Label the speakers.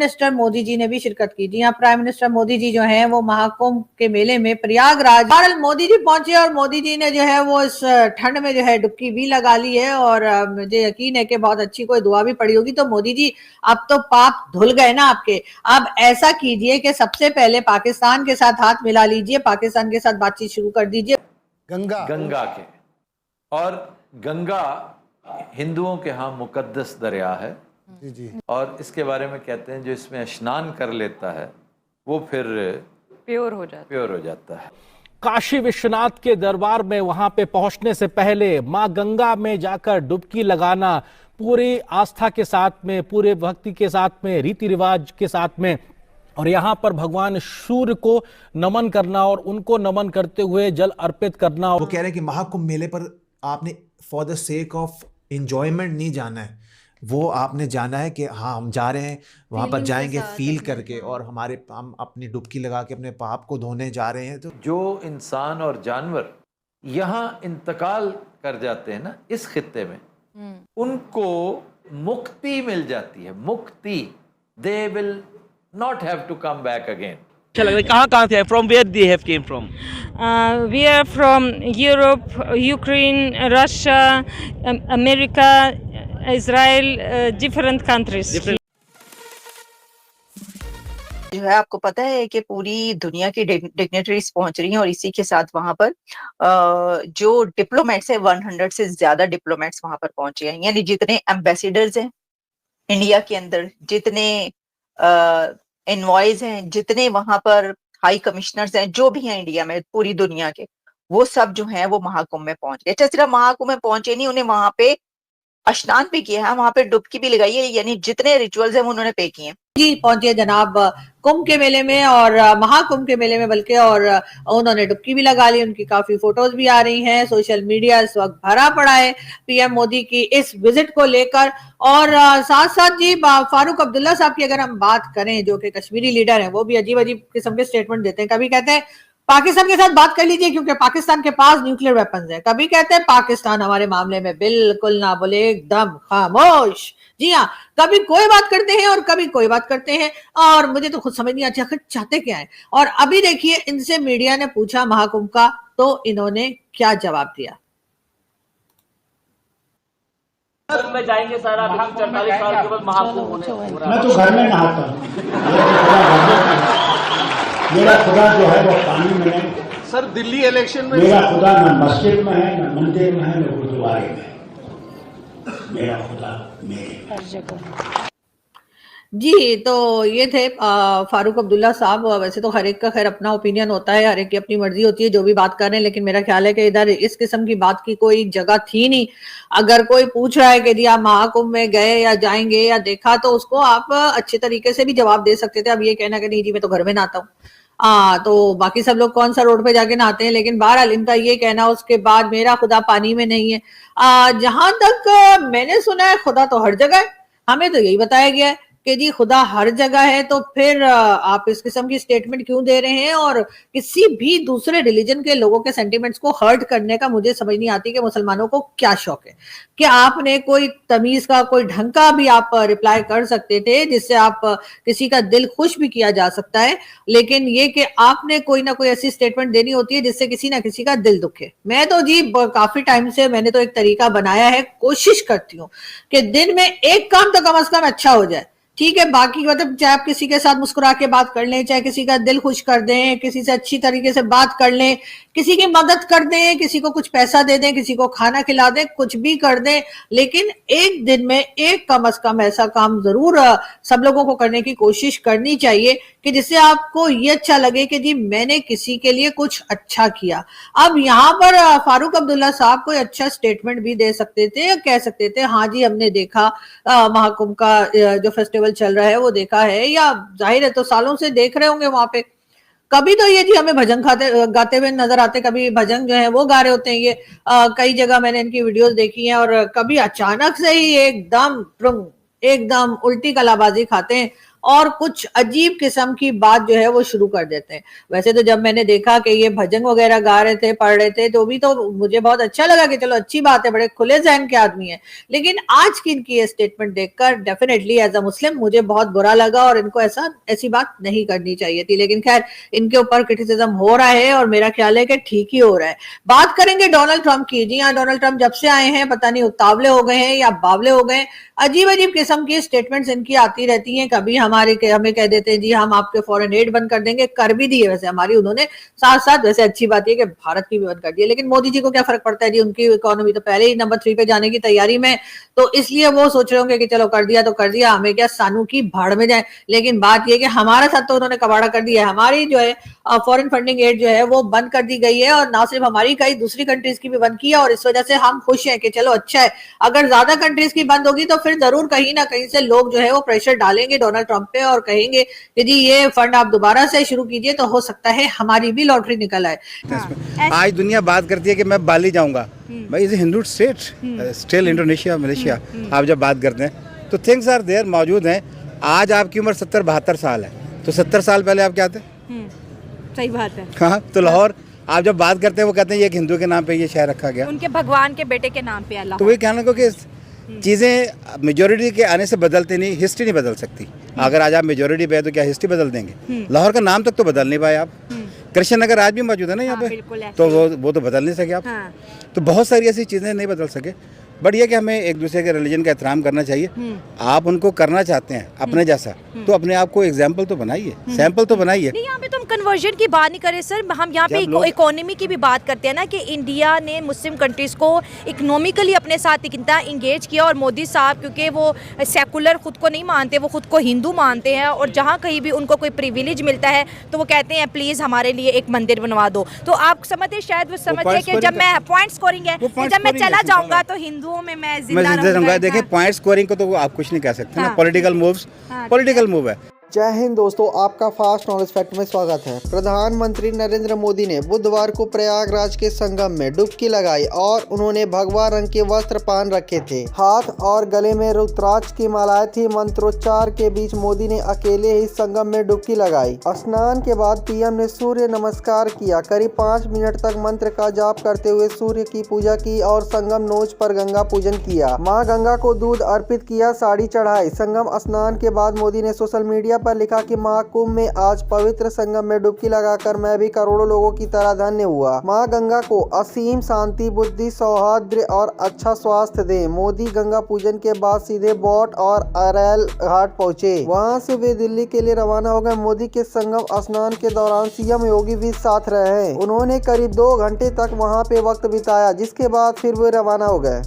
Speaker 1: Minister Modi ji ने भी शिरकत की। जी हाँ, प्राइम मिनिस्टर मोदी जी जो हैं वो महाकुंभ के मेले में प्रयागराज मोदी जी पहुंचे और मोदी जी ने जो है वो इस ठंड में जो है डुबकी भी लगा ली है और मुझे यकीन है कि बहुत अच्छी कोई दुआ भी पड़ी होगी। तो मोदी जी अब तो पाप धुल गए ना आपके। अब ऐसा कीजिए कि सबसे पहले पाकिस्तान के साथ हाथ मिला लीजिए, पाकिस्तान के साथ बातचीत शुरू कर दीजिए।
Speaker 2: गंगा के, और गंगा हिंदुओं के यहाँ मुकद्दस दरिया है जी। और इसके बारे में कहते हैं जो इसमें स्नान कर लेता है वो फिर प्योर हो जाता है।
Speaker 3: काशी विश्वनाथ के दरबार में वहां पे पहुंचने से पहले मां गंगा में जाकर डुबकी लगाना पूरी आस्था के साथ में, पूरे भक्ति के साथ में, रीति रिवाज के साथ में, और यहाँ पर भगवान सूर्य को नमन करना और उनको नमन करते हुए जल अर्पित करना।
Speaker 4: वो कह रहे हैं कि महाकुंभ मेले पर आपने for the sake of enjoyment नहीं जाना है, वो आपने जाना है कि हाँ हम जा रहे हैं वहाँ पर जाएंगे फील करके, और हम अपनी डुबकी लगा के अपने पाप को धोने जा रहे हैं। तो
Speaker 2: जो इंसान और जानवर यहाँ इंतकाल कर जाते हैं ना इस खित्ते में, उनको मुक्ति मिल जाती है, मुक्ति। They will not have to come back again.
Speaker 5: अच्छा लग रहा है। कहाँ से है? From where they have came from?
Speaker 6: We are from Europe, Ukraine, Russia, America, Israel, different countries.
Speaker 7: जो है आपको पता है कि पूरी दुनिया की डिग्नेटरीज पहुंच रही हैं और इसी के साथ वहां पर जो डिप्लोमेट्स है 100 से ज्यादा डिप्लोमेट्स वहां पर पहुंचे हैं। यानी जितने एम्बेसडर्स हैं इंडिया के अंदर, जितने इनवॉइस हैं, जितने वहां पर हाई कमिश्नर्स हैं, जो भी हैं इंडिया में पूरी दुनिया के, वो सब जो हैं वो महाकुंभ में पहुंच गए। अच्छा, सिर्फ महाकुंभ में पहुंचे नहीं, उन्हें वहां पे स्नान भी किया है, वहां पे डुबकी भी लगाई है, यानी जितने रिचुअल्स हैं वो उन्होंने पे किए हैं।
Speaker 1: जी पहुंचे जनाब कुंभ के मेले में और महाकुंभ के मेले में बल्कि, और उन्होंने डुबकी भी लगा ली। उनकी काफी फोटोज भी आ रही हैं, सोशल मीडिया इस वक्त भरा पड़ा है पीएम मोदी की इस विजिट को लेकर। और साथ साथ जी फारूक अब्दुल्ला साहब की अगर हम बात करें, जो कि कश्मीरी लीडर हैं, वो भी अजीब अजीब किस्म के स्टेटमेंट देते हैं। कभी कहते हैं पाकिस्तान के साथ बात कर लीजिए क्योंकि पाकिस्तान के पास न्यूक्लियर वेपन्स है, कभी कहते हैं पाकिस्तान हमारे मामले में बिल्कुल ना बोले, एकदम खामोश। जी हाँ, कभी कोई बात करते हैं और कभी कोई बात करते हैं, और मुझे तो खुद समझ नहीं आती आखिर चाहते क्या है। और अभी देखिए इनसे मीडिया ने पूछा महाकुंभ का, तो इन्होंने क्या जवाब दिया।
Speaker 5: में जाएंगे सर, आप 44 साल के बाद महाकुंभ होने।
Speaker 8: मैं तो घर में नहाता हूँ, मेरा खुदा जो है वो पानी में है।
Speaker 9: सर दिल्ली इलेक्शन में
Speaker 8: मेरा खुदा न मस्जिद में है, न मंदिर में है, न गुरुद्वारे में। मेरा खुदा मेरे हर जगह।
Speaker 1: जी तो ये थे फारूक अब्दुल्ला साहब। वैसे तो हर एक का खैर अपना ओपिनियन होता है, हर एक की अपनी मर्जी होती है जो भी बात कर रहे हैं, लेकिन मेरा ख्याल है कि इधर इस किस्म की बात की कोई जगह थी नहीं। अगर कोई पूछ रहा है कि जी आप महाकुंभ में गए या जाएंगे या देखा, तो उसको आप अच्छे तरीके से भी जवाब दे सकते थे। अब ये कहना कि नहीं जी मैं तो घर में नहाता हूँ, तो बाकी सब लोग कौन सा रोड पे जाके नहाते हैं। लेकिन बहरहाल इनका ये कहना, उसके बाद मेरा खुदा पानी में नहीं है। जहां तक मैंने सुना है खुदा तो हर जगह है, हमें तो यही बताया गया है कि जी खुदा हर जगह है। तो फिर आप इस किस्म की स्टेटमेंट क्यों दे रहे हैं, और किसी भी दूसरे रिलीजन के लोगों के सेंटिमेंट्स को हर्ट करने का मुझे समझ नहीं आती कि मुसलमानों को क्या शौक है। कि आपने कोई तमीज का, कोई ढंग का भी आप रिप्लाई कर सकते थे जिससे आप किसी का दिल खुश भी किया जा सकता है, लेकिन ये कि आपने कोई ना कोई ऐसी स्टेटमेंट देनी होती है जिससे किसी ना किसी का दिल दुखे। मैं तो जी काफी टाइम से मैंने तो एक तरीका बनाया है, कोशिश करती हूँ कि दिन में एक काम तो कम से कम अच्छा हो जाए। ठीक है, बाकी मतलब चाहे आप किसी के साथ मुस्कुरा के बात कर लें, चाहे किसी का दिल खुश कर दें, किसी से अच्छी तरीके से बात कर लें, किसी की मदद कर दें, किसी को कुछ पैसा दे दें, किसी को खाना खिला दें, कुछ भी कर दें, लेकिन एक दिन में एक कम से कम ऐसा काम जरूर सब लोगों को करने की कोशिश करनी चाहिए कि जिससे आपको ये अच्छा लगे कि जी मैंने किसी के लिए कुछ अच्छा किया। अब यहाँ पर फारूक अब्दुल्ला साहब कोई अच्छा स्टेटमेंट भी दे सकते थे, कह सकते थे हाँ जी हमने देखा महाकुंभ का जो फेस्टिवल चल रहा है वो देखा है, या जाहिर है तो सालों से देख रहे होंगे वहां पे। कभी तो ये जी हमें भजन गाते हुए नजर आते, कभी भजन जो है वो गा रहे होते हैं। ये कई जगह मैंने इनकी वीडियोस देखी हैं, और कभी अचानक से ही एकदम उल्टी कलाबाजी खाते हैं और कुछ अजीब किस्म की बात जो है वो शुरू कर देते हैं। वैसे तो जब मैंने देखा कि ये भजन वगैरह गा रहे थे, पढ़ रहे थे, तो भी तो मुझे बहुत अच्छा लगा कि चलो अच्छी बात है, बड़े खुले जहन के आदमी है। लेकिन आज की इनकी ये स्टेटमेंट देखकर डेफिनेटली एज अ मुस्लिम मुझे बहुत बुरा लगा और इनको ऐसी बात नहीं करनी चाहिए थी। लेकिन खैर इनके ऊपर क्रिटिसिज्म हो रहा है और मेरा ख्याल है कि ठीक ही हो रहा है। बात करेंगे डोनाल्ड ट्रंप की। जी हाँ, डोनाल्ड ट्रंप जब से आए हैं पता नहीं उतावले हो गए हैं या बावले हो गए। अजीब अजीब किस्म की स्टेटमेंट्स इनकी आती रहती हैं। कभी हमें कह देते हैं जी हम आपके फॉरेन एड बंद कर देंगे, कर भी दिए वैसे हमारी उन्होंने, साथ साथ वैसे अच्छी बात है कि भारत की भी बंद कर दी है। लेकिन मोदी जी को क्या फर्क पड़ता है जी, उनकी इकोनॉमी तो पहले ही नंबर 3 पे जाने की तैयारी में, तो इसलिए वो सोच रहे होंगे कि चलो कर दिया तो कर दिया, हमें क्या, सानू की भाड़ में जाए। लेकिन बात यह कि हमारे साथ तो उन्होंने कबाड़ा कर दिया है। हमारी जो है फॉरेन फंडिंग एड जो है वो बंद कर दी गई है और ना सिर्फ हमारी, कई दूसरी कंट्रीज की भी बंद की है। और इस वजह से हम खुश हैं कि चलो अच्छा है। अगर ज्यादा कंट्रीज की बंद होगी तो फिर जरूर कहीं ना कहीं से लोग जो है वो प्रेशर डालेंगे डोनाल्ड ट्रंप पे और कहेंगे कि जी ये फंड आप दोबारा से शुरू कीजिए, तो हो सकता है हमारी भी लॉटरी निकल आए।
Speaker 9: आज दुनिया बात करती है कि मैं बाली जाऊंगा, भाई is Hindu state still Indonesia Malaysia. आप जब बात करते हैं तो थिंग्स आर देयर, मौजूद हैं। आज आपकी उम्र 70-72 साल है, तो 70 साल पहले आप क्या थे?
Speaker 10: सही बात है।
Speaker 9: हाँ, तो लाहौर आप जब बात करते हैं वो कहते हैं ये एक हिंदू के नाम पे ये शहर रखा गया,
Speaker 10: उनके भगवान के बेटे के नाम पे अल्लाह।
Speaker 9: तो वही कहना कि चीज़ें मेजोरिटी के आने से बदलती नहीं, हिस्ट्री नहीं बदल सकती। अगर आज आप मेजोरिटी पे है तो क्या हिस्ट्री बदल देंगे? लाहौर का नाम तक तो बदल नहीं पाए आप। कृष्ण नगर आज भी मौजूद है ना यहाँ पे, तो वो तो बदल नहीं सके आप। तो बहुत सारी ऐसी चीज़ें नहीं बदल सके। बट ये कि हमें एक दूसरे के रिलीजन का एहतराम करना चाहिए। आप उनको करना चाहते हैं अपने जैसा, तो अपने आप को एग्जाम्पल तो बनाइए, सैंपल तो बनाइए।
Speaker 10: नहीं, यहाँ पे तो हम कन्वर्जन की बात नहीं कर रहे सर, हम यहाँ पे इकोनॉमी की भी बात करते हैं ना, कि इंडिया ने मुस्लिम कंट्रीज को इकोनॉमिकली अपने साथ कितना इंगेज किया। और मोदी साहब क्योंकि वो सेकुलर खुद को नहीं मानते, वो खुद को हिंदू मानते हैं, और जहाँ कहीं भी उनको कोई प्रिविलेज मिलता है तो वो कहते हैं प्लीज़ हमारे लिए एक मंदिर बनवा दो। तो आप समझते, शायद वो समझते कि जब मैं पॉइंट स्कोरिंग है, जब मैं चला जाऊँगा तो हिंदुओं में मैं जिंदा रहूंगा।
Speaker 9: देखिए पॉइंट स्कोरिंग को तो आप कुछ नहीं कह सकते ना, पॉलिटिकल मूव्स पॉलिटिकल मूव है।
Speaker 11: जय हिंद दोस्तों, आपका फास्ट नॉलेज फैक्ट में स्वागत है। प्रधानमंत्री नरेंद्र मोदी ने बुधवार को प्रयागराज के संगम में डुबकी लगाई और उन्होंने भगवा रंग के वस्त्र पहन रखे थे। हाथ और गले में रुद्राक्ष की मालाएं थी। मंत्रोच्चार के बीच मोदी ने अकेले ही संगम में डुबकी लगाई। स्नान के बाद पीएम ने सूर्य नमस्कार किया। करीब 5 मिनट तक मंत्र का जाप करते हुए सूर्य की पूजा की और संगम नोच पर गंगा पूजन किया। माँ गंगा को दूध अर्पित किया, साड़ी चढ़ाई। संगम स्नान के बाद मोदी ने सोशल मीडिया पर लिखा कि महाकुंभ में आज पवित्र संगम में डुबकी लगाकर मैं भी करोड़ों लोगों की तरह धन्य हुआ। माँ गंगा को असीम शांति, बुद्धि, सौहार्द और अच्छा स्वास्थ्य दे। मोदी गंगा पूजन के बाद सीधे बौट और अरैल घाट पहुँचे। वहाँ से वे दिल्ली के लिए रवाना हो गए। मोदी के संगम स्नान के दौरान सीएम योगी भी साथ रहे। उन्होंने करीब 2 घंटे तक वहाँ पे वक्त बिताया, जिसके बाद फिर वे रवाना हो गए।